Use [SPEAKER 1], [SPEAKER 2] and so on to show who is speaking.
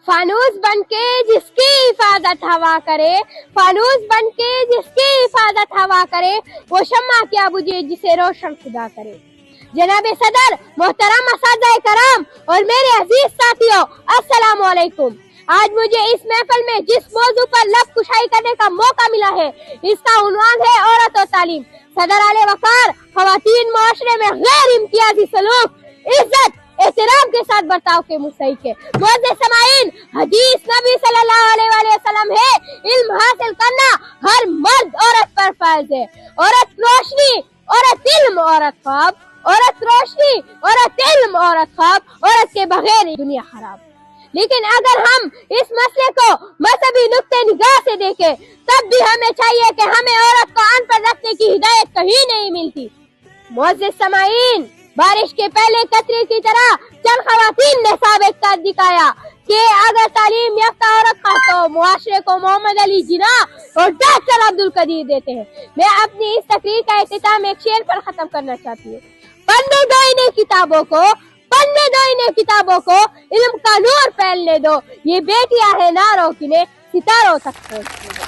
[SPEAKER 1] فانوس بن کے جس کی حفاظت ہوا کرے، فانوس بن کے جس کی حفاظت ہوا کرے، وہ شمع کیا بجھے جسے روشن خدا کرے۔ جناب صدر، محترم اساتذہ کرام اور میرے عزیز ساتھیوں، السلام علیکم۔ آج مجھے اس محفل میں جس موضوع پر لب کشائی کرنے کا موقع ملا ہے، اس کا عنوان ہے عورت و تعلیم۔ صدر اعلی وقار خواتین معاشرے میں غیر امتیازی سلوک، عزت، احترام کے ساتھ برتاؤ کے مستحق ہے۔ معزز سامعین، حدیث نبی صلی اللہ علیہ وآلہ وسلم ہے، علم حاصل کرنا ہر مرد عورت پر فرض ہے۔ عورت روشنی، عورت علم، عورت خواب، عورت روشنی، عورت علم، عورت خواب، عورت کے بغیر دنیا خراب۔ لیکن اگر ہم اس مسئلے کو مذہبی نقطہ نگاہ سے دیکھیں، تب بھی ہمیں چاہیے کہ ہمیں عورت کو ان پڑھ رکھنے کی ہدایت کہیں نہیں ملتی۔ معزز سامعین، بارش کے پہلے قطرے کی طرح چند خواتین نے ثابت کر دکھایا کہ اگر تعلیم یافتہ عورت کا تو معاشرے کو محمد علی جناح اور ڈاکٹر عبدالقدیر دیتے ہیں۔ میں اپنی اس تقریر کا اختتام ایک شعر پر ختم کرنا چاہتی ہوں۔ پڑھنے دو انہیں کتابوں کو، پڑھنے دو انہیں کتابوں کو، علم کا نور پھیلنے دو، یہ بیٹیاں ہیں ناروں کی نے ستاروں تک پہنچنے دو۔